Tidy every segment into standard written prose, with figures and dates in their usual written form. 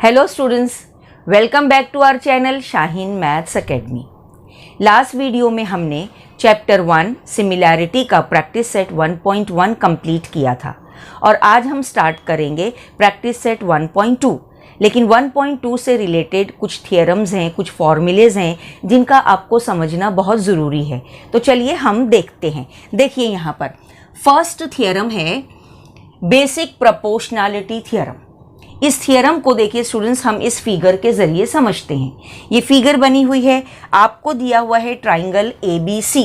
Hello students, welcome back to our channel Shaheen maths academy. Last video में हमने chapter 1 similarity का practice set 1.1 complete किया था और आज हम स्टार्ट करेंगे प्रैक्टिस सेट 1.2। लेकिन 1.2 से रिलेटेड कुछ थियरम्स हैं, कुछ फॉर्मूलेज हैं जिनका आपको समझना बहुत ज़रूरी है। तो चलिए हम देखते हैं। देखिए यहाँ पर फर्स्ट थियरम है बेसिक प्रोपोर्शनैलिटी थियरम। इस थियरम को देखिए स्टूडेंट्स, हम इस फिगर के ज़रिए समझते हैं। ये फिगर बनी हुई है, आपको दिया हुआ है ट्राइंगल ABC।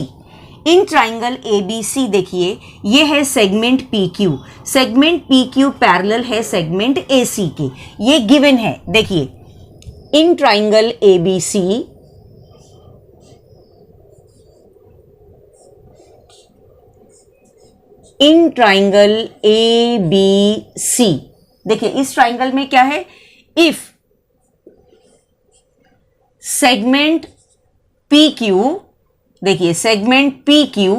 इन ट्राइंगल ABC देखिए, ये है segment PQ। Segment PQ parallel है सेगमेंट AC के, ये गिवन है। देखिए इन ट्राइंगल ABC इन ट्राइंगल ABC, देखिए इस ट्राइंगल में क्या है, इफ सेगमेंट PQ, देखिए सेगमेंट PQ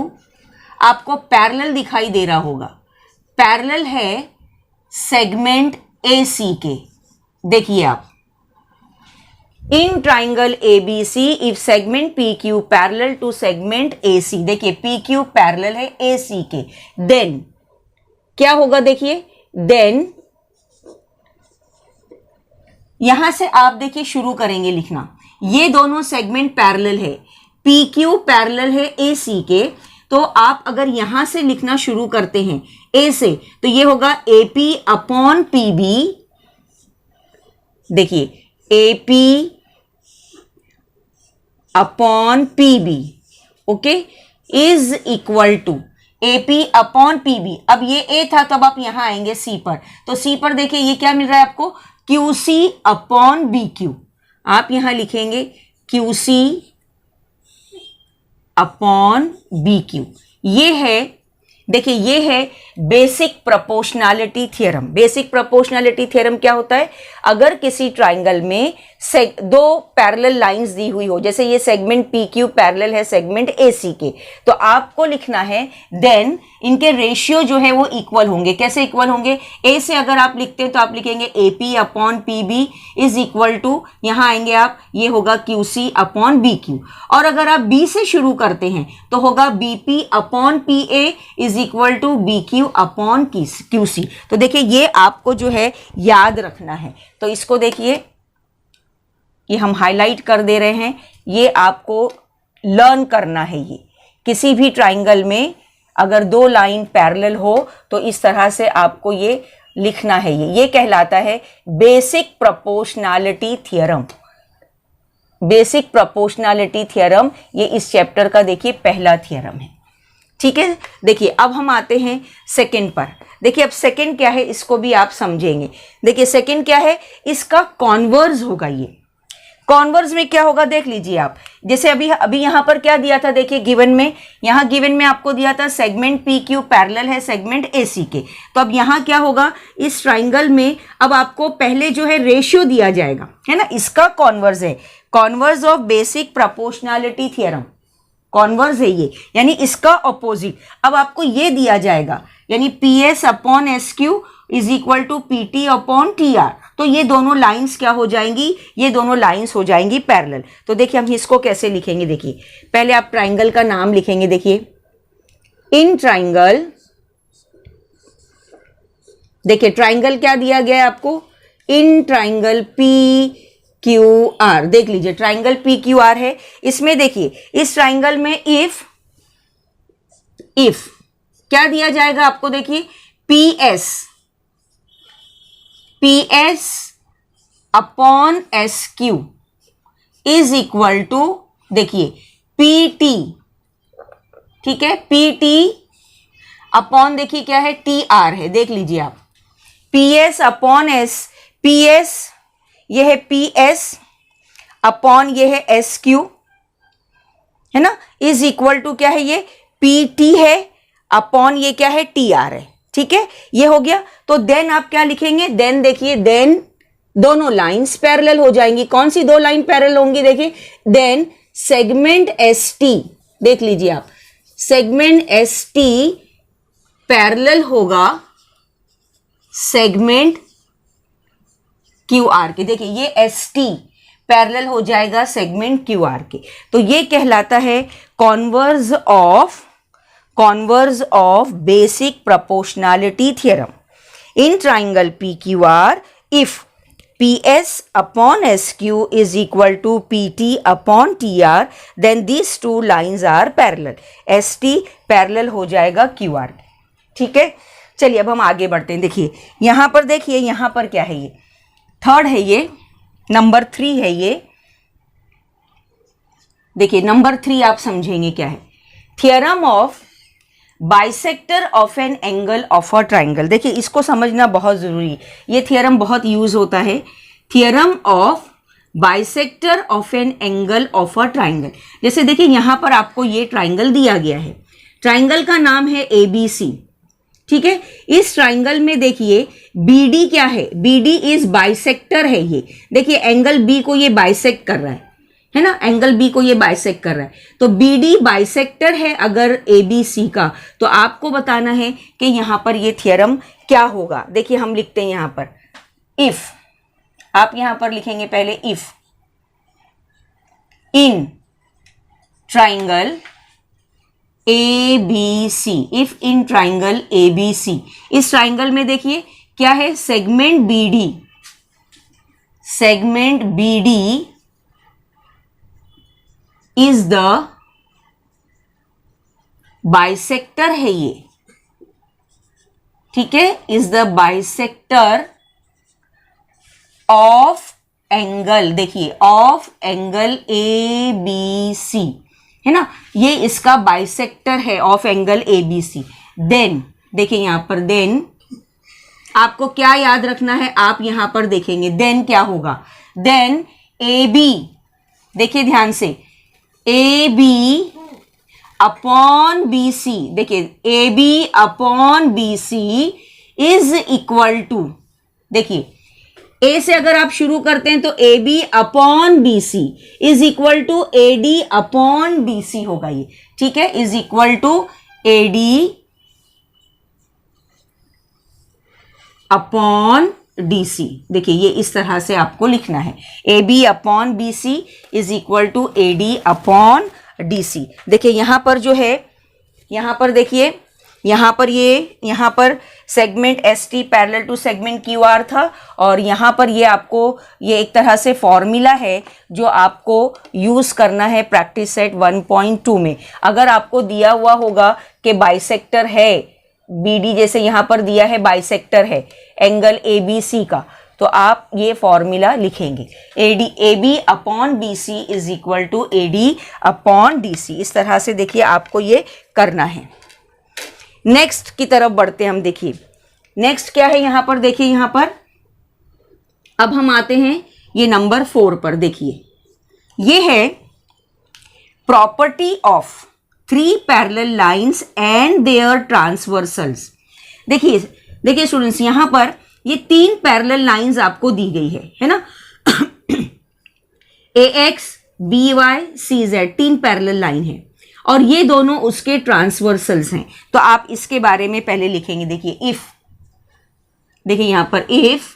आपको पैरेलल दिखाई दे रहा होगा, पैरेलल है सेगमेंट AC के। देखिए आप in triangle ABC if segment PQ parallel to segment AC, देखिए PQ पैरेलल है AC के, देन क्या होगा, देखिए देन यहां से आप देखिए शुरू करेंगे लिखना। ये दोनों सेगमेंट पैरेलल है, PQ पैरेलल है AC के, तो आप अगर यहां से लिखना शुरू करते हैं A से, तो ये होगा AP अपॉन PB। देखिए AP upon PB, okay, is equal to AP upon PB। अब ये A था, तब आप यहां आएंगे C पर, तो C पर देखिए ये क्या मिल रहा है आपको, QC अपॉन BQ। आप यहां लिखेंगे QC अपॉन BQ। ये है, देखिए ये है basic proportionality theorem. Basic proportionality theorem क्या होता है, अगर किसी ट्राइंगल में दो पैरेलल लाइंस दी हुई हो, जैसे ये सेगमेंट PQ पैरेलल है सेगमेंट AC के, तो आपको लिखना है देन इनके रेशियो जो है वो इक्वल होंगे। कैसे इक्वल होंगे, A से अगर आप लिखते हैं तो आप लिखेंगे AP upon PB is equal to, यहां आएंगे आप, ये होगा QC अपॉन BQ। और अगर आप B से शुरू करते हैं तो होगा BP upon PA is equal to BQ upon QC। तो देखिए ये आपको जो है याद रखना है, तो इसको देखिए ये हम हाईलाइट कर दे रहे हैं, ये आपको लर्न करना है। ये किसी भी ट्राइंगल में अगर दो लाइन पैरेलल हो तो इस तरह से आपको ये लिखना है। ये कहलाता है basic proportionality theorem. Basic proportionality theorem ये इस चैप्टर का देखिए पहला थ्योरम है, ठीक है। देखिए अब हम आते हैं सेकंड पर। देखिए अब सेकंड क्या है, इसको भी आप समझेंगे। देखिए सेकंड क्या है, इसका कॉन्वर्स होगा। ये कॉन्वर्स में क्या होगा, देख लीजिए आप, जैसे अभी यहां पर क्या दिया था, देखिए गिवन में, यहां गिवन में आपको दिया था सेगमेंट PQ पैरेलल है सेगमेंट AC के, तो अब यहां क्या होगा, इस ट्राइंगल में अब आपको पहले जो है रेशियो दिया जाएगा, है ना, इसका कॉन्वर्स है, converse of basic proportionality theorem. Converse है ये, यानी इसका ऑपोजिट। अब आपको ये दिया जाएगा, यानी PS upon SQ is equal to PT upon TR। तो ये दोनों लाइंस क्या हो जाएंगी, ये दोनों लाइंस हो जाएंगी पैरेलल। तो देखिए हम इसको कैसे लिखेंगे, देखिए पहले आप ट्राइंगल का नाम लिखेंगे। देखिए इन ट्राइंगल, देखिए ट्राइंगल क्या दिया गया है आपको, इन ट्राइंगल PQR। देख लीजिए ट्राइंगल PQR है, इसमें देखिए इस ट्राइंगल में इफ क्या दिया जाएगा आपको, देखिए PS upon SQ is equal to, देखिए PT, ठीक है, PT अपॉन, देखिए क्या है, TR है। देख लीजिए आप PS अपॉन PS, ये है PS अपॉन ये है SQ, है ना, इज इक्वल टू क्या है, ये PT है अपॉन ये क्या है, TR है, ठीक है, ये हो गया। तो देन आप क्या लिखेंगे, देन देखिए, देन दोनों लाइंस पैरेलल हो जाएंगी। कौन सी दो लाइन पैरेलल होंगी, देखिए देन सेगमेंट ST, देख लीजिए आप, सेगमेंट ST पैरेलल होगा सेगमेंट क्यू आर के। देखिए ये एस टी पैरेलल हो जाएगा सेगमेंट क्यू आर के। तो ये कहलाता है converse of basic proportionality theorem in triangle P Q are if PS upon SQ is equal to PT upon TR, then these two lines are parallel. ST parallel हो जाएगा QR। ठीक है, चलिए अब हम आगे बढ़ते हैं। देखिए यहाँ पर, देखिए यहाँ पर क्या है, ये थर्ड है, ये नंबर 3 है। ये देखिए नंबर 3 आप समझेंगे क्या है। Theorem of bisector of an angle of a triangle. देखिए इसको समझना बहुत जरूरी है, ये थियरम बहुत यूज होता है। Theorem of bisector of an angle of a triangle. जैसे देखिए यहां पर आपको ये ट्राइंगल दिया गया है, ट्राइंगल का नाम है ABC। ठीक है, इस ट्राइंगल में देखिए BD क्या है, BD इज बाइसेक्टर है। ये देखिए एंगल B को ये बाइसेक्ट कर रहा है ना, एंगल B को ये बाइसेक्ट कर रहा है। तो BD बाइसेक्टर है अगर ABC का, तो आपको बताना है कि यहां पर ये थियरम क्या होगा। देखिए हम लिखते हैं यहां पर इफ, आप यहां पर लिखेंगे पहले if in triangle ABC, if in triangle ABC, इस ट्राइंगल में देखिए क्या है, segment BD is the bisector है ये। ठीक है, is the bisector of angle, देखिए ऑफ एंगल ABC है ना, ये इसका बाइसेक्टर है ऑफ एंगल ABC। देन देखिए यहां पर, देन आपको क्या याद रखना है, आप यहां पर देखेंगे देन क्या होगा, देन AB, देखिए ध्यान से, AB अपॉन BC, देखिए AB upon BC is equal to, देखिए A से अगर आप शुरू करते हैं तो AB upon BC is equal to AD upon BC होगा ये। ठीक है, is equal to AD upon DC। देखिए ये इस तरह से आपको लिखना है, AB upon BC is equal to AD upon DC। देखिए यहां पर जो है, यहां पर देखिए, यहां पर segment ST parallel to segment QR था, और यहां पर ये आपको, ये एक तरह से फॉर्मूला है जो आपको यूज करना है प्रैक्टिस सेट 1.2 में। अगर आपको दिया हुआ होगा कि बाइसेक्टर है BD, जैसे यहां पर दिया है बाइसेक्टर है एंगल ABC का, तो आप ये फॉर्मूला लिखेंगे, AB upon BC is equal to AD upon DC। इस तरह से देखिए आपको ये करना है। नेक्स्ट की तरफ बढ़ते हैं हम। देखिए नेक्स्ट क्या है यहां पर, देखिए यहां पर अब हम आते हैं ये नंबर 4 पर। देखिए ये है property of 3 parallel lines and their transversals. देखिए स्टूडेंट्स, यहां पर ये 3 पैरेलल लाइंस आपको दी गई है ना AX BY CZ 3 parallel line है, और ये दोनों उसके ट्रांसवर्सल्स हैं। तो आप इसके बारे में पहले लिखेंगे। देखिए इफ, देखिए यहां पर इफ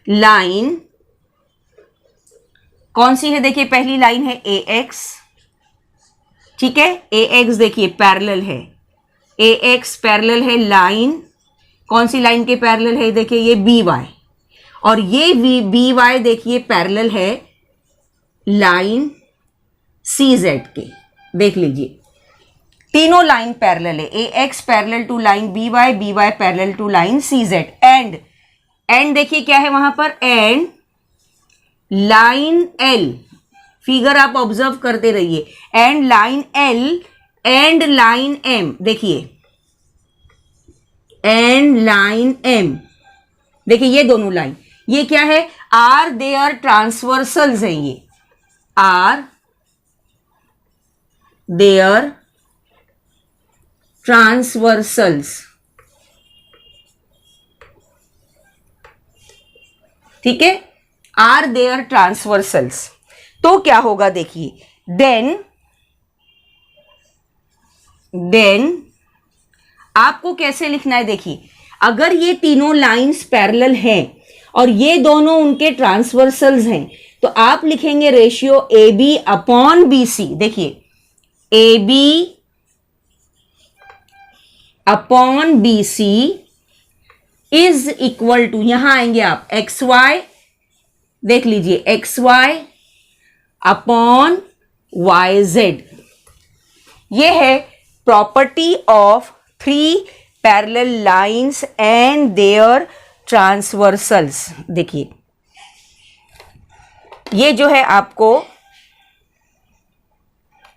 लाइन कौन सी है, देखिए पहली लाइन है AX। ठीक है, AX देखिए पैरेलल है, AX पैरेलल है लाइन, कौन सी लाइन के पैरेलल है, देखिए ये BY, और ये BY देखिए पैरेलल है लाइन CZ के। देख लीजिए तीनों लाइन पैरेलल है, AX parallel to line BY, BY parallel to line CZ, and देखिए क्या है वहां पर, एंड लाइन L, फिगर आप ऑब्जर्व करते रहिए, and line L and line M, देखिए एंड लाइन M, देखिए ये दोनों लाइन, ये क्या है, आर देयर ट्रांसवर्सल्स हैं, ये आर देयर ट्रांसवर्सल्स। ठीक है, आर देयर ट्रांसवर्सल्स। तो क्या होगा, देखिए देन आपको कैसे लिखना है। देखिए अगर ये तीनों लाइंस पैरेलल हैं और ये दोनों उनके ट्रांसवर्सल्स हैं, तो आप लिखेंगे ratio A B upon B C. देखिए A B upon B C is equal to, यहां आएंगे आप एक्स वाई, देख लीजिए X Y upon Y Z. ये है property of three parallel lines and their transversals. देखिए ये जो है आपको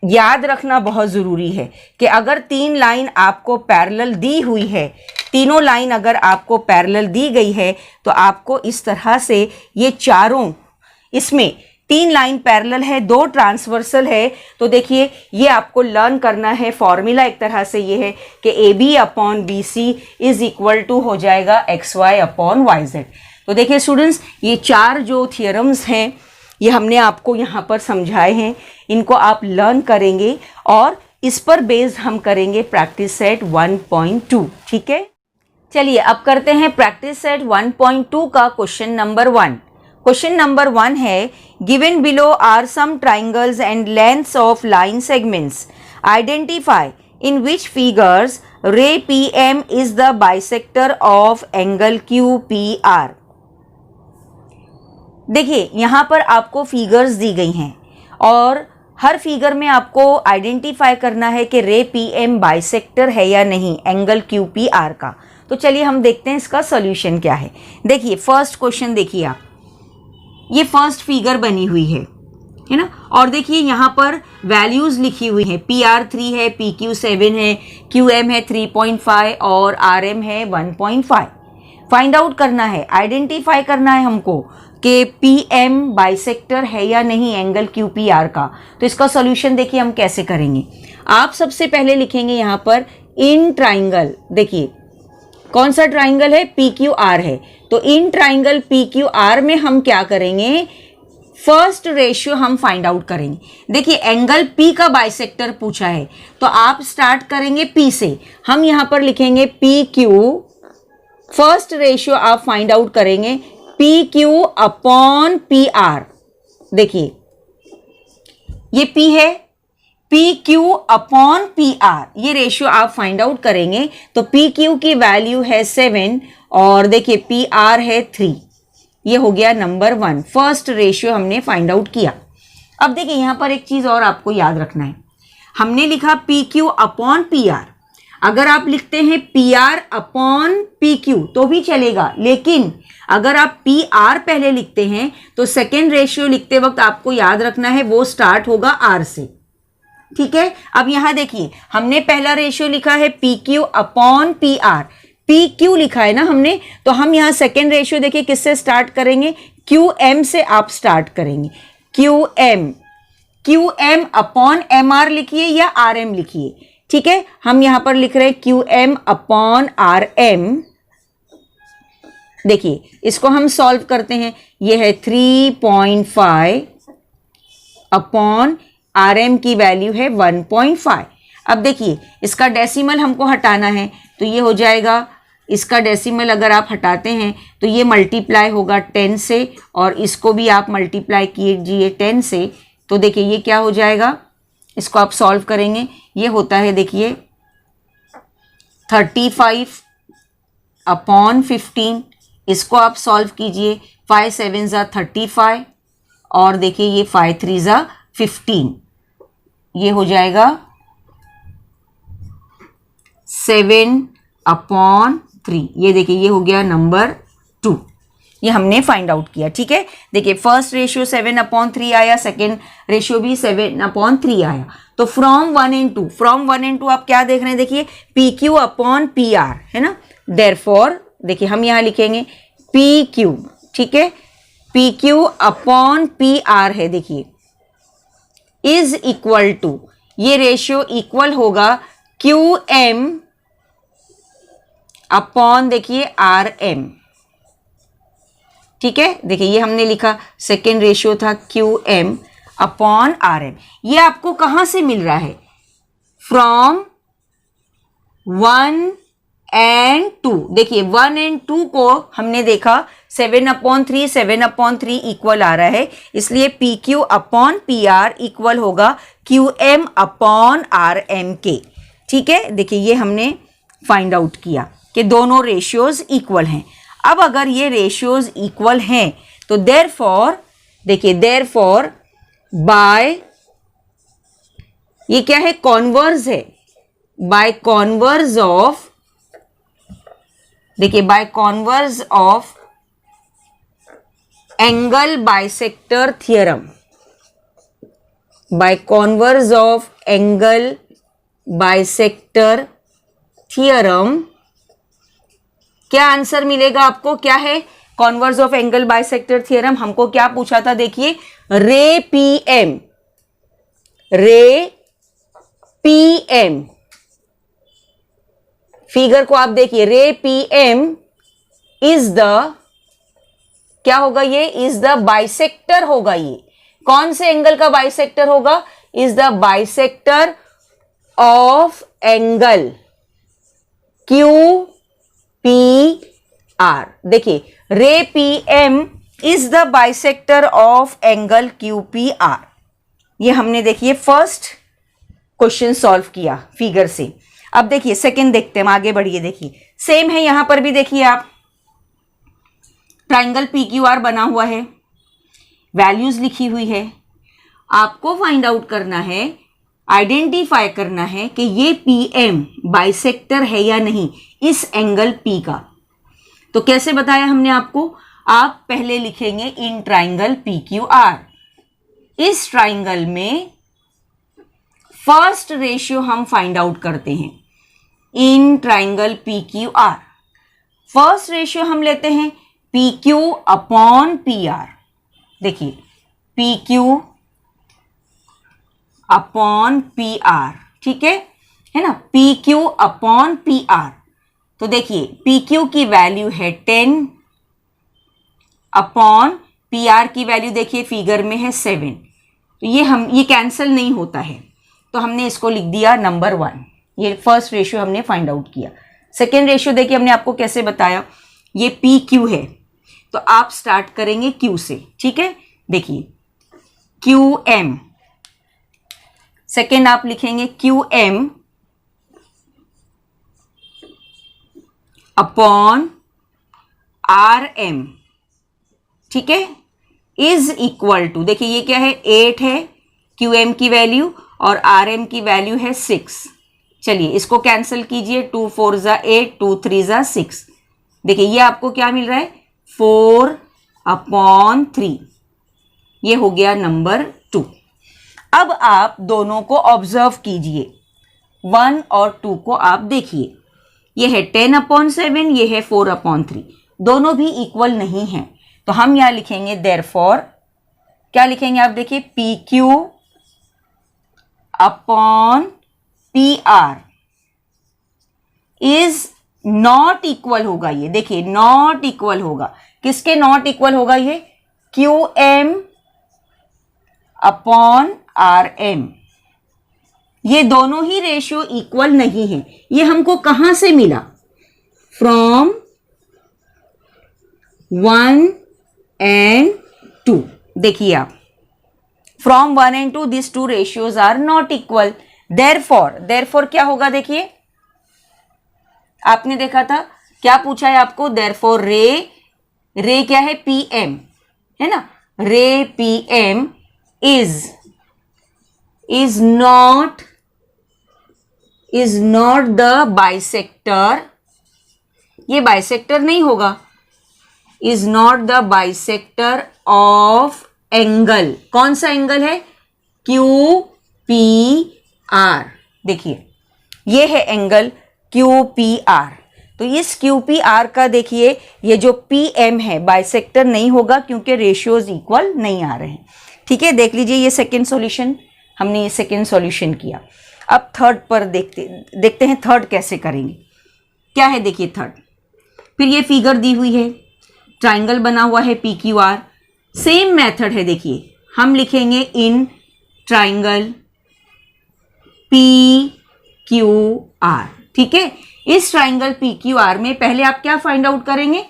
याद रखना बहुत जरूरी है कि अगर तीन लाइन आपको पैरेलल दी हुई है, तीनों लाइन अगर आपको पैरेलल दी गई है, तो आपको इस तरह से ये चारों, इसमें तीन लाइन पैरेलल है, दो ट्रांसवर्सल है, तो देखिए ये आपको लर्न करना है। फॉर्मूला एक तरह से ये है कि A B upon B C is equal to हो जाएगा X Y upon Y Z. तो देखिए स्टूडेंट्स, ये चार जो थियरम्स हैं ये हमने आपको यहाँ पर समझाए हैं, इनको आप लर्न करेंगे और इस पर बेस्ड हम करेंगे प्रैक्टिस सेट 1.2। ठीक है, चलिए अब करते हैं प्रैक्टिस सेट 1.2 का क्वेश्चन नंबर 1। क्वेश्चन नंबर 1 है, given below are some triangles and lengths of line segments, identify in which figures ray P M is the bisector of angle Q P R. देखिए यहाँ पर आपको figures दी गई हैं और हर figure में आपको आइडेंटिफाई करना है कि रे पी एम बाइसेक्टर है या नहीं एंगल क्यू पी आर का। तो चलिए हम देखते हैं इसका सॉल्यूशन क्या है। देखिए फर्स्ट क्वेश्चन देखिए आप, ये फर्स्ट फिगर बनी हुई है ना, और देखिए यहाँ पर वैल्यूज लिखी हुई हैं, पी आर 3 है, पी क्यू 7 है, क्यू एम है 3.5 और आर एम है 1.5। फाइंड आउट करना है, आइडेंटिफाई करना है हमको कि पी एम बाइसेक्टर है या नहीं एंगल क्यू पी आर का। तो इसका सॉल्यूशन देखिए हम कैसे करेंगे। आप सबसे पहले लिखेंगे यहाँ पर इन ट्राइंगल, देखिए कौन सा ट्राइंगल है, पी क्यू आर है, तो इन ट्राइंगल पी क्यू आर में हम क्या करेंगे, फर्स्ट रेशियो हम फाइंड आउट करेंगे। देखिए एंगल पी का बाइसेक्टर पूछा है, तो आप स्टार्ट करेंगे पी से, हम यहाँ पर लिखेंगे पी क्यू, फर्स्ट रेशियो आप फाइंड आउट करेंगे P Q upon P R. देखिए ये पी है, P Q upon P R, ये रेशियो आप फाइंड आउट करेंगे। तो पी क्यू की वैल्यू है 7 और देखिए पी आर है 3। ये हो गया नंबर 1, फर्स्ट रेशियो हमने फाइंड आउट किया। अब देखिए यहाँ पर एक चीज और आपको याद रखना है, हमने लिखा P Q upon P are. अगर आप लिखते हैं P R upon P Q तो भी चलेगा, लेकिन अगर आप पी आर पहले लिखते हैं तो सेकेंड रेशियो लिखते वक्त आपको याद रखना है वो स्टार्ट होगा आर से। ठीक है, अब यहां देखिए हमने पहला रेशियो लिखा है P Q upon P are, P Q लिखा है ना हमने, तो हम यहां सेकेंड रेशियो देखिए किससे स्टार्ट करेंगे, क्यू एम से आप स्टार्ट करेंगे। Q M upon M R लिखिए या आर एम लिखिए। ठीक है, हम यहां पर लिख रहे हैं Q M upon R M. देखिए इसको हम सॉल्व करते हैं, ये है 3.5 अपॉन आर एम की वैल्यू है 1.5। अब देखिए इसका डेसिमल हमको हटाना है, तो ये हो जाएगा, इसका डेसिमल अगर आप हटाते हैं तो ये मल्टीप्लाई होगा 10 से, और इसको भी आप मल्टीप्लाई कीजिए 10 से, तो देखिए ये क्या हो जाएगा, इसको आप सॉल्व करेंगे, ये होता है देखिए 35 अपॉन 15। इसको आप सॉल्व कीजिए, 5 7 ज़ा 35 और देखिए ये 5 3 ज़ा 15, ये हो जाएगा 7 अपॉन 3। ये देखिए ये हो गया नंबर 2, ये हमने फाइंड आउट किया। ठीक है, देखिए फर्स्ट रेशियो 7 अपॉन 3 आया, सेकेंड रेशियो भी 7 अपॉन 3 आया। तो फ्रॉम 1 एंड 2 आप क्या देख रहे हैं, देखिए P Q upon P R है ना, देयरफॉर देखिए हम यहां लिखेंगे पी क्यू। ठीक है, P Q upon P R है, देखिए इज इक्वल टू, ये रेशियो इक्वल होगा क्यू एम अपॉन देखिए आर एम। ठीक है, देखिए ये हमने लिखा सेकेंड रेशियो था Q M upon R M. ये आपको कहां से मिल रहा है, फ्रॉम 1 एंड 2। देखिए 1 एंड 2 को हमने देखा 7/3 7/3 इक्वल आ रहा है, इसलिए P Q upon P R equal होगा Q M upon R M के। ठीक है, देखिए ये हमने फाइंड आउट किया कि दोनों रेशियोज इक्वल हैं। अब अगर ये रेशियोज इक्वल हैं तो देयरफॉर, देखिए देयरफॉर बाय, ये क्या है, कॉन्वर्स है, बाय कॉन्वर्स ऑफ, देखिए by converse of angle bisector theorem, by converse of angle bisector theorem, क्या आंसर मिलेगा आपको? क्या है converse of angle bisector theorem? हमको क्या पूछा था, देखिए ray P M, ray P M, figure को आप देखिए, ray P M is the, क्या होगा, ये इज द बाइसेक्टर होगा। ये कौन से एंगल का बाइसेक्टर होगा? Is the bisector of angle Q P R. देखिए ray P M is the bisector of angle Q P R. ये हमने देखिए फर्स्ट क्वेश्चन सॉल्व किया फिगर से। अब देखिए सेकंड देखते हैं, आगे बढ़िए। देखिए सेम है, यहां पर भी देखिए आप, ट्राइंगल पी क्यू आर बना हुआ है, वैल्यूज लिखी हुई है, आपको फाइंड आउट करना है, आइडेंटिफाई करना है कि ये पी एम बाइसेक्टर है या नहीं इस एंगल पी का। तो कैसे बताया हमने आपको? आप पहले लिखेंगे in triangle P Q R. इस ट्राइंगल में फर्स्ट रेशियो हम फाइंड आउट करते हैं in triangle P Q R. First ratio हम लेते हैं P Q upon P R. देखिए P Q upon P R, ठीक है ना, P Q upon P R. तो देखिए पी क्यू की वैल्यू है 10 अपॉन पी आर की वैल्यू देखिए फिगर में है 7। तो ये कैंसिल नहीं होता है, तो हमने इसको लिख दिया नंबर 1। ये फर्स्ट रेशियो हमने फाइंड आउट किया। सेकेंड रेशियो देखिए हमने आपको कैसे बताया, ये पी क्यू है तो आप स्टार्ट करेंगे क्यू से, ठीक है। देखिए क्यू एम, सेकेंड आप लिखेंगे Q M upon R M, ठीक है, इज इक्वल टू, देखिए ये क्या है 8 है क्यू एम की वैल्यू और आर एम की वैल्यू है 6। चलिए इसको कैंसिल कीजिए, 2 4 ज़ा 8, 2 3 ज़ा 6। देखिए ये आपको क्या मिल रहा है 4/3। ये हो गया नंबर 2। अब आप दोनों को ऑब्जर्व कीजिए, 1 और 2 को आप देखिए, ये है 10/7, ये है 4/3, दोनों भी इक्वल नहीं हैं। तो हम यहां लिखेंगे देयरफॉर, क्या लिखेंगे आप देखिए, P Q upon P R is not equal होगा। ये देखिए नॉट इक्वल होगा, किसके नॉट इक्वल होगा? ये Q M upon R M. ये दोनों ही रेशियो इक्वल नहीं है। ये हमको कहां से मिला? From 1 and 2। देखिए आप, from 1 and 2 this two ratios are not equal. Therefore क्या होगा? देखिए आपने देखा था, क्या पूछा है आपको? देयरफॉर रे क्या है? पी एम है ना, ray P M is not the bisector. ये बाइसेक्टर नहीं होगा, is not the bisector of angle. कौन सा एंगल है? Q P R. देखिए ये है एंगल क्यू पी आर। तो इस क्यू पी आर का देखिए ये जो पी एम है बाइसेक्टर नहीं होगा क्योंकि रेशियोज इक्वल नहीं आ रहे हैं, ठीक है। देख लीजिए ये सेकेंड सॉल्यूशन, हमने ये सेकेंड सॉल्यूशन किया। अब थर्ड पर देखते हैं थर्ड कैसे करेंगे। क्या है देखिए थर्ड, फिर ये फिगर दी हुई है, ट्राइंगल बना हुआ है P Q are. Same method है, देखिए हम लिखेंगे in triangle P Q are, ठीक है। इस ट्राइंगल पी क्यू आर में पहले आप क्या फाइंड आउट करेंगे?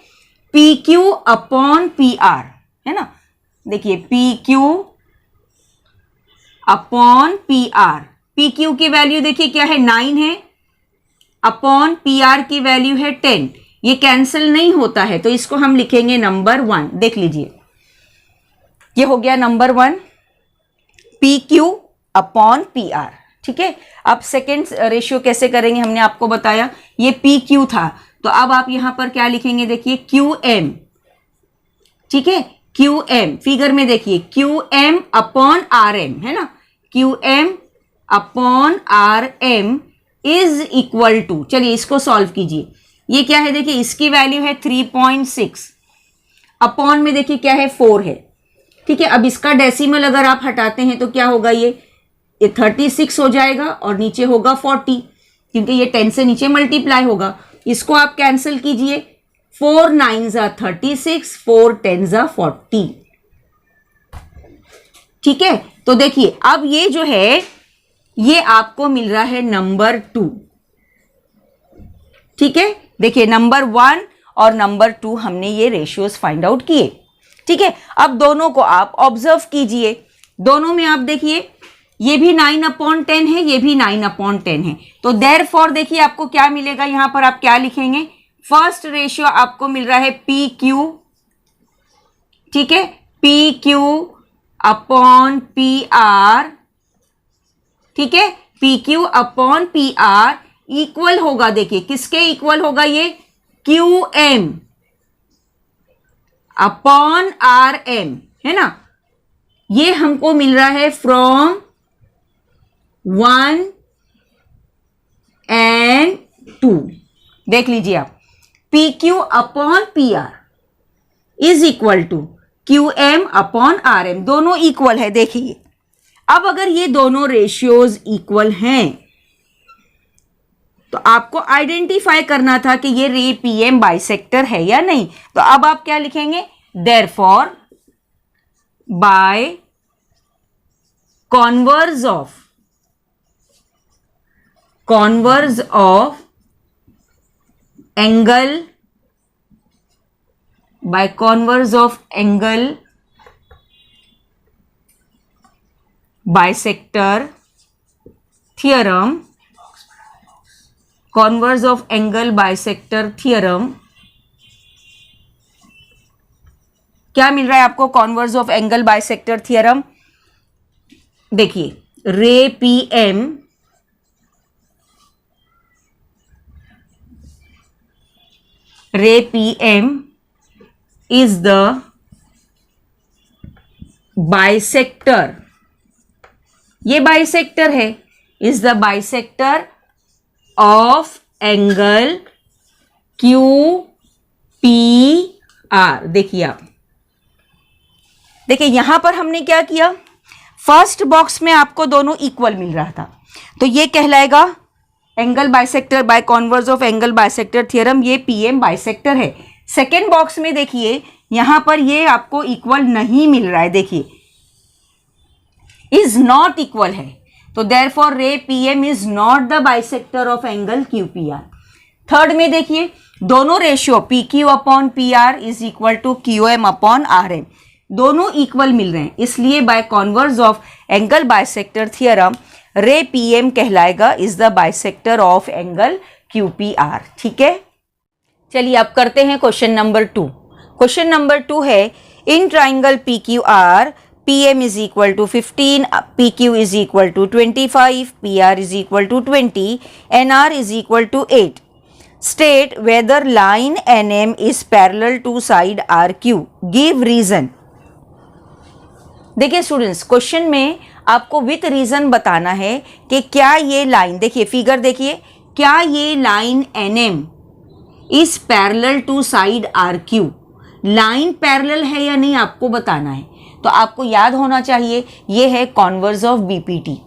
P P Q upon P R, है ना। देखिए P Q upon P are, P Q की वैल्यू देखिए क्या है 9 है, अपॉन पी आर की वैल्यू है 10। ये कैंसिल नहीं होता है तो इसको हम लिखेंगे नंबर 1। देख लीजिए ये हो गया number 1, P Q upon P R. ठीक है, अब सेकेंड रेशियो कैसे करेंगे हमने आपको बताया, ये पी क्यू था तो अब आप यहां पर क्या लिखेंगे, देखिए क्यू एम। ठीक है, क्यू एम फिगर में देखिए Q M upon R M, है ना, Q M upon R M is equal to, चलिए इसको सॉल्व कीजिए। ये क्या है, देखिए इसकी वैल्यू है 3.6, अपॉन में देखिए क्या है 4 है। ठीक है, अब इसका डेसिमल अगर आप हटाते हैं तो क्या होगा, ये 36 हो जाएगा और नीचे होगा 40, क्योंकि ये 10 से नीचे मल्टीप्लाई होगा। इसको आप कैंसिल कीजिए, 4 9 जा 36, 4 10 जा 40। ठीक है, तो देखिए अब ये जो है ये आपको मिल रहा है नंबर 2। ठीक है, देखिए नंबर 1 और नंबर 2 हमने ये रेशियोज फाइंड आउट किए। ठीक है, अब दोनों को आप ऑब्जर्व कीजिए, दोनों में आप देखिए ये भी 9/10 है, ये भी 9/10 है, तो देयरफॉर देखिए आपको क्या मिलेगा, यहां पर आप क्या लिखेंगे, फर्स्ट रेशियो आपको मिल रहा है पी क्यू। ठीक है, P Q upon P R. ठीक है, P Q upon P R equal होगा, देखिए किसके इक्वल होगा, ये Q M upon R M, है ना। ये हमको मिल रहा है फ्रॉम 1 and 2। देख लीजिए आप, P Q upon P R is equal to Q M upon R M, दोनों इक्वल है। देखिए अब अगर ये दोनों रेशियोज इक्वल हैं तो आपको आइडेंटिफाई करना था कि ये रे पी एम बाइसेक्टर है या नहीं। तो अब आप क्या लिखेंगे, therefore by converge of angle, by converse of angle bisector theorem, converse of angle bisector theorem, क्या मिल रहा है आपको converse of angle bisector theorem, देखिए ray P M is the bisector, ये बाइसेक्टर है, is the bisector of angle QPR। देखिए आप, देखिए यहां पर हमने क्या किया, फर्स्ट बॉक्स में आपको दोनों इक्वल मिल रहा था तो ये कहलाएगा angle bisector by converse of angle bisector theorem, ये पीएम बाइसेक्टर है। सेकेंड बॉक्स में देखिए यहां पर ये आपको इक्वल नहीं मिल रहा है, देखिए इज नॉट इक्वल है, तो therefore ray PM is not the bisector of angle QPR. Third में देखिए दोनों ratio P Q upon P R is equal to Q M upon R M, दोनों इक्वल मिल रहे हैं, इसलिए by converse of angle bisector theorem ray PM कहलाएगा is the bisector of angle QPR. ठीक है, चलिए अब करते हैं क्वेश्चन नंबर 2। क्वेश्चन नंबर 2 है in triangle P Q R P M is equal to 15, P Q is equal to 25, P R is equal to 20 N R is equal to 8। State whether line N M is parallel to side R Q, give reason. देखिए students, question में आपको with reason बताना है कि क्या ये line, देखिए figure देखिए, क्या ये line N M is parallel to side R Q, line parallel है या नहीं आपको बताना है। तो आपको याद होना चाहिए ये है कॉन्वर्स ऑफ बीपीटी,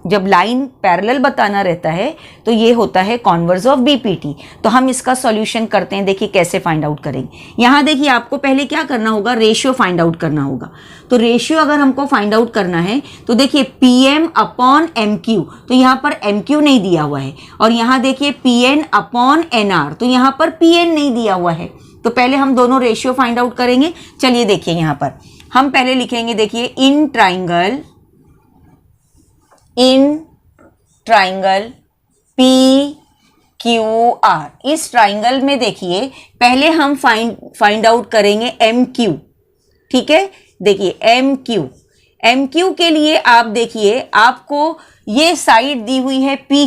जब लाइन पैरेलल बताना रहता है तो ये होता है कॉन्वर्स ऑफ बीपीटी। तो हम इसका सॉल्यूशन करते हैं, देखिए कैसे फाइंड आउट करेंगे। यहाँ देखिए आपको पहले क्या करना होगा, रेशियो फाइंड आउट करना होगा। तो रेशियो अगर हमको फाइंड आउट करना है तो देखिए P M upon M Q, तो यहाँ पर एम क्यू नहीं दिया हुआ है, और यहाँ देखिए P N upon N R, तो यहाँ पर पी एन नहीं दिया हुआ है। तो पहले हम दोनों रेशियो फाइंड आउट करेंगे। चलिए देखिए यहां पर हम पहले लिखेंगे, देखिए इन ट्राइंगल पी क्यू आर। इस ट्राइंगल में देखिए पहले हम फाइंड आउट करेंगे एम क्यू। ठीक है, देखिए एम क्यू के लिए आप देखिए आपको ये साइड दी हुई है पी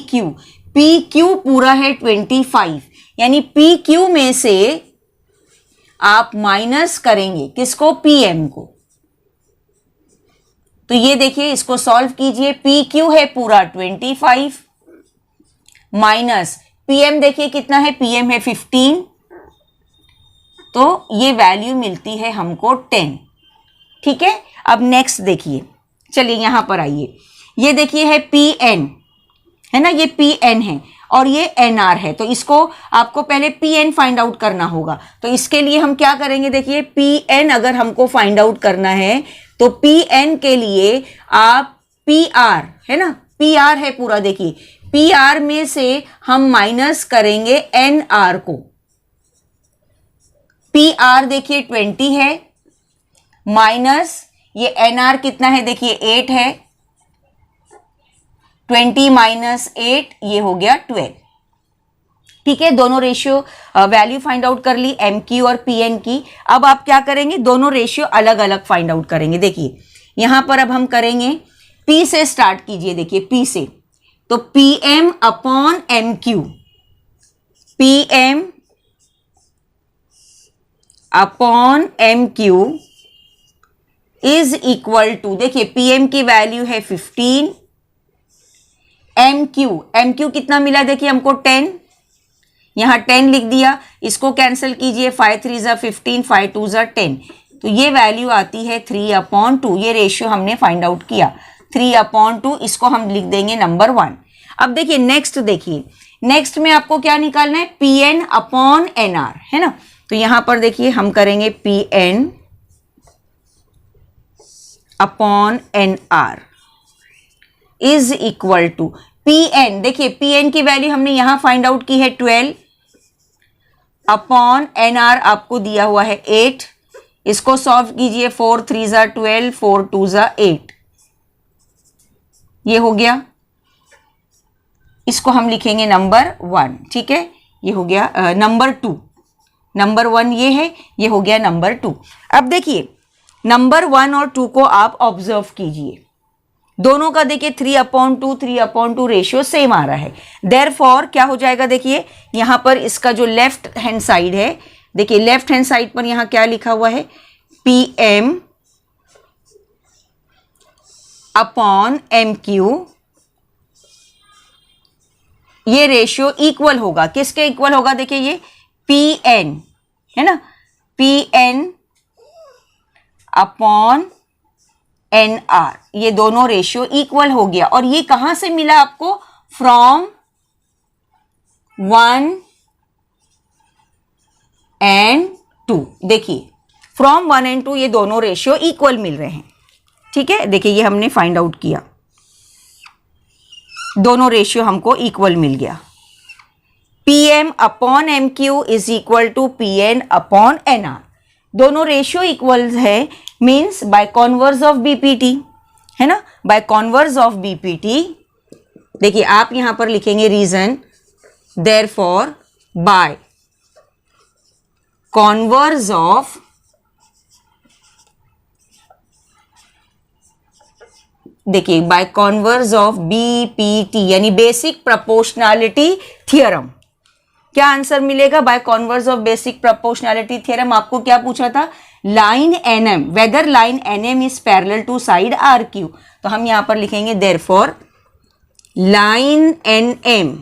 क्यू पूरा है 25, यानी पी क्यू में से आप माइनस करेंगे किसको, पी एम को। तो ये देखिए इसको सॉल्व कीजिए, पी क्यू है पूरा 25 माइनस पीएम देखिए कितना है, पीएम है 15, तो ये वैल्यू मिलती है हमको 10। ठीक है, अब नेक्स्ट देखिए, चलिए यहां पर आइए, ये देखिए है पी एन, है ना, ये पी एन है और ये एन आर है। तो इसको आपको पहले पी एन फाइंड आउट करना होगा। तो इसके लिए हम क्या करेंगे, देखिए पी एन अगर हमको फाइंड आउट करना है तो पी एन के लिए आप पी आर, है ना, पी आर है पूरा, देखिए पी आर में से हम माइनस करेंगे एन आर को। पी आर देखिए 20 है माइनस ये एन आर कितना है, देखिए 8 है, 20 माइनस 8 ये हो गया 12। ठीक है, दोनों रेशियो वैल्यू फाइंड आउट कर ली एम क्यू और पी एन की। अब आप क्या करेंगे, दोनों रेशियो अलग अलग फाइंड आउट करेंगे। देखिए यहां पर अब हम करेंगे पी से स्टार्ट कीजिए, देखिए पी से, तो P M upon M Q, P M upon M Q is equal to, देखिए पी एम की वैल्यू है 15, एम क्यू कितना मिला, देखिए हमको 10, यहां 10 लिख दिया, इसको कैंसिल कीजिए, 5 3 ज़ा 15, 5 2 ज़ा 10, तो ये वैल्यू आती है 3/2। ये रेशियो हमने फाइंड आउट किया 3/2, इसको हम लिख देंगे नंबर 1। अब देखिए नेक्स्ट, देखिए नेक्स्ट में आपको क्या निकालना है, P N upon N R, है ना। तो यहां पर देखिए हम करेंगे P N upon N R is equal to P N, देखिए पी एन की वैल्यू हमने यहां फाइंड आउट की है 12 अपॉन एन आर आपको दिया हुआ है 8, इसको सॉल्व कीजिए, 4 3 ज़ा 12, 4 2 ज़ा 8, ये हो गया, इसको हम लिखेंगे नंबर 1। ठीक है, ये हो गया नंबर 2, नंबर 1 ये है, ये हो गया नंबर 2। अब देखिए नंबर 1 और 2 को आप ऑब्जर्व कीजिए, दोनों का देखिए 3/2 रेशियो सेम आ रहा है। देयरफॉर क्या हो जाएगा, देखिए यहां पर इसका जो लेफ्ट हैंड साइड है, देखिए लेफ्ट हैंड साइड पर यहां क्या लिखा हुआ है, P M upon M Q, ये रेशियो इक्वल होगा, किसके इक्वल होगा, देखिए ये पी एन है ना, P N upon N R, ये दोनों रेशियो इक्वल हो गया। और ये कहां से मिला आपको, फ्रॉम 1 and 2, देखिए फ्रॉम 1 and 2 ये दोनों रेशियो इक्वल मिल रहे हैं। ठीक है, देखिए ये हमने फाइंड आउट किया, दोनों रेशियो हमको इक्वल मिल गया। P M upon M Q is equal to P N upon N R, दोनों रेशियो इक्वल है, means by converse of BPT, है ना, बाय कॉन्वर्स ऑफ बीपीटी। देखिए आप यहां पर लिखेंगे reason, therefore by converse of देखिए बाय कॉन्वर्स ऑफ बीपीटी यानी बेसिक प्रोपोर्शनैलिटी थ्योरम। क्या आंसर मिलेगा, by converse of basic proportionality theorem. आपको क्या पूछा था, line NM, whether line NM is parallel to side R Q, तो हम यहां पर लिखेंगे देयरफॉर लाइन एनएम,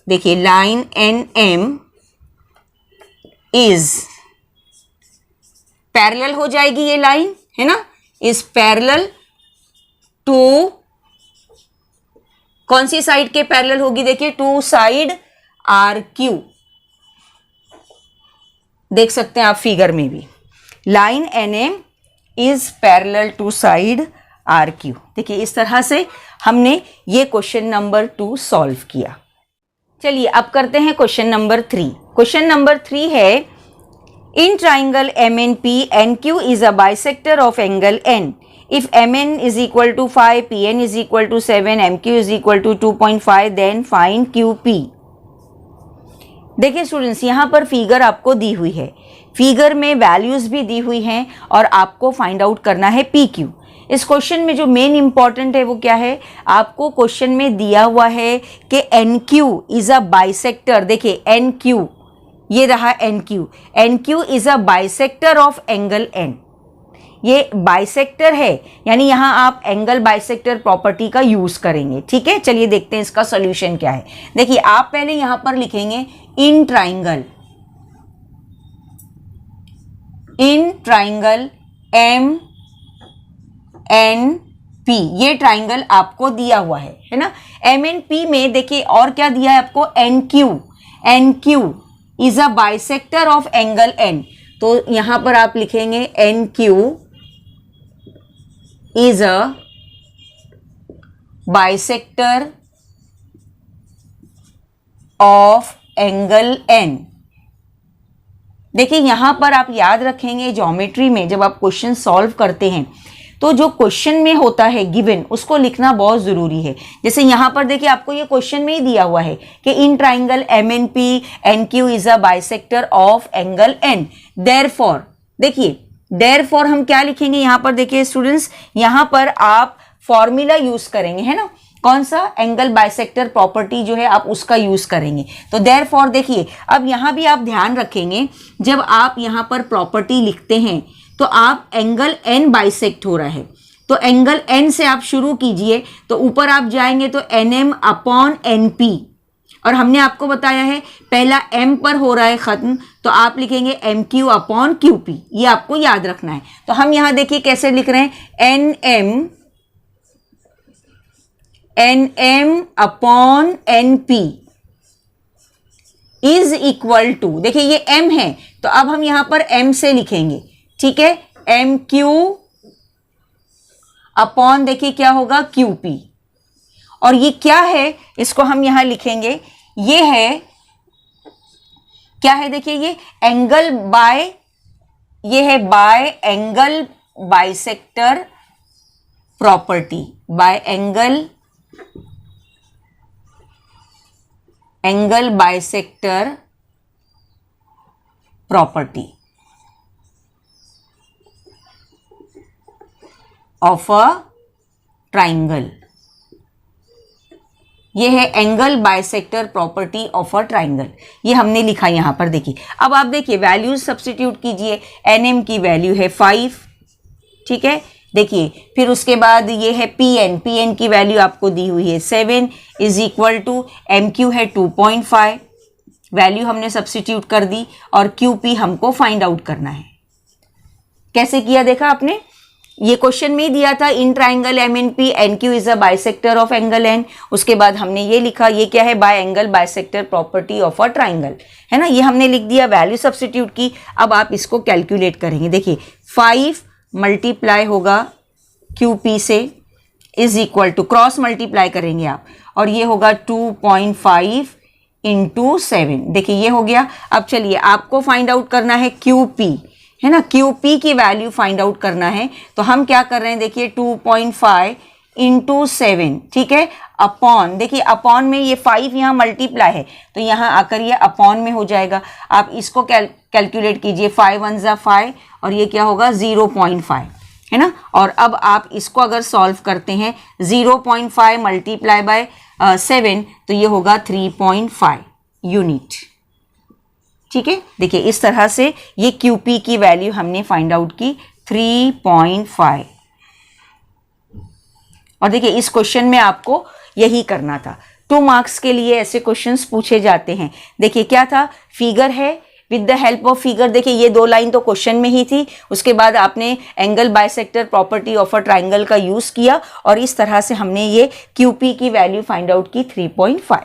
देखिए लाइन एनएम इज पैरेलल हो जाएगी, ये लाइन है ना, इज पैरेलल टू, कौन सी साइड के पैरेलल होगी, देखिए टू साइड आर क्यू, देख सकते हैं आप फिगर में भी, line NM is parallel to side R Q. देखिए इस तरह से हमने ये क्वेश्चन नंबर 2 सॉल्व किया। चलिए अब करते हैं क्वेश्चन नंबर 3। क्वेश्चन नंबर 3 है, in triangle MNP NQ is a bisector of angle N. If MN is equal to 5, PN is equal to 7, MQ is equal to 2.5, then find QP. देखिए students, यहाँ पर figure आपको दी हुई है, figure में values भी दी हुई हैं और आपको फाइंड आउट करना है PQ. इस क्वेश्चन में जो मेन इंपॉर्टेंट है वो क्या है, आपको क्वेश्चन में दिया हुआ है कि NQ इज अ बाइसेक्टर. देखिए NQ, ये रहा NQ is a bisector of angle N. ये बाइसेक्टर है, यानी यहां आप एंगल बाइसेक्टर प्रॉपर्टी का यूज करेंगे. ठीक है, चलिए देखते हैं इसका सॉल्यूशन क्या है. देखिए आप पहले यहां पर लिखेंगे इन ट्राइंगल MNP. ये ट्राइंगल आपको दिया हुआ है ना. MNP में देखिए और क्या दिया है आपको, NQ is a bisector of angle N. तो यहां पर आप लिखेंगे NQ is a bisector of angle N. देखिए यहां पर आप याद रखेंगे ज्योमेट्री में जब आप क्वेश्चन सॉल्व करते हैं तो जो क्वेश्चन में होता है गिवन, उसको लिखना बहुत जरूरी है. जैसे यहां पर देखिए आपको ये क्वेश्चन में ही दिया हुआ है कि in triangle MNP NQ is a bisector of angle N. Therefore, देखिए देयरफॉर हम क्या लिखेंगे यहां पर, देखिए स्टूडेंट्स यहां पर आप फॉर्मूला यूज करेंगे, है ना. कौन सा, एंगल बाइसेक्टर प्रॉपर्टी जो है आप उसका यूज करेंगे. तो देयरफॉर देखिए अब यहां भी आप ध्यान रखेंगे, जब आप यहां पर प्रॉपर्टी लिखते हैं तो आप एंगल N बाइसेक्ट हो रहा है, तो एंगल N से आप शुरू कीजिए. तो ऊपर आप जाएंगे तो NM अपॉन NP, और हमने आपको बताया है पहला M पर हो रहा है खत्म, तो आप लिखेंगे MQ अपॉन QP. ये आपको याद रखना है. तो हम यहां देखिए कैसे लिख रहे हैं, NM upon NP is equal to, देखिए ये M है तो अब हम यहां पर M से लिखेंगे. ठीक है, MQ अपॉन देखिए क्या होगा QP. और ये क्या है इसको हम यहां लिखेंगे, ये है क्या है, देखिए ये एंगल बाय, ये है bye angle bisector property, bye angle bisector property of a triangle. ये है angle bisector property of a triangle. ये हमने लिखा यहां पर. देखिए अब आप देखिए वैल्यूज सब्स्टिट्यूट कीजिए. NM की वैल्यू है 5. ठीक है, देखिए फिर उसके बाद ये है PN की वैल्यू आपको दी हुई है 7 इज इक्वल टू MQ है 2.5. वैल्यू हमने सब्स्टिट्यूट कर दी और QP हमको फाइंड आउट करना है. कैसे किया देखा आपने, ये क्वेश्चन में दिया था in triangle MNP NQ is a bisector of angle N. उसके बाद हमने ये लिखा, ये क्या है, bye angle bisector property of a triangle, है ना. ये हमने लिख दिया, वैल्यू सब्स्टिट्यूट की. अब आप इसको कैलकुलेट करेंगे. देखिए 5 मल्टीप्लाई होगा QP से is equal to, cross multiply करेंगे आप, और ये होगा 2.5 इंटू 7. देखिए ये हो गया. अब चलिए आपको फाइंड आउट करना है QP, है ना. QP की वैल्यू फाइंड आउट करना है. तो हम क्या कर रहे हैं, देखिए 2.5 इंटू 7. ठीक है, अपॉन, देखिए अपॉन में ये 5 यहाँ मल्टीप्लाई है तो यहाँ आकर ये अपॉन में हो जाएगा. आप इसको कैलकुलेट कीजिए. 5 1 जा 5 और ये क्या होगा 0.5, है ना. और अब आप इसको अगर सॉल्व करते हैं 0.5 मल्टीप्लाई बाय 7 तो ये होगा 3.5 यूनिट. ठीक है, देखिए इस तरह से ये QP की वैल्यू हमने फाइंड आउट की 3.5. और देखिए इस क्वेश्चन में आपको यही करना था. 2 मार्क्स के लिए ऐसे क्वेश्चंस पूछे जाते हैं. देखिए क्या था, फिगर है, with the help of figure, देखिए ये 2 लाइन तो क्वेश्चन में ही थी. उसके बाद आपने angle bisector property of a triangle का यूज किया और इस तरह से हमने ये QP की वैल्यू फाइंड आउट की 3.5.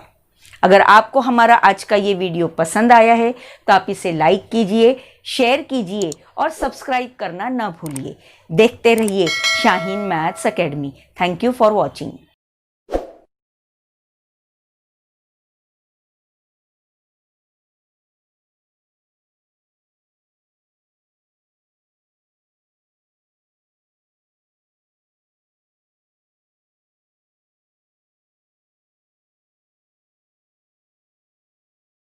अगर आपको हमारा आज का ये वीडियो पसंद आया है तो आप इसे लाइक कीजिए, शेयर कीजिए और सब्सक्राइब करना ना भूलिए. देखते रहिए Shaheen maths academy. Thank you for watching.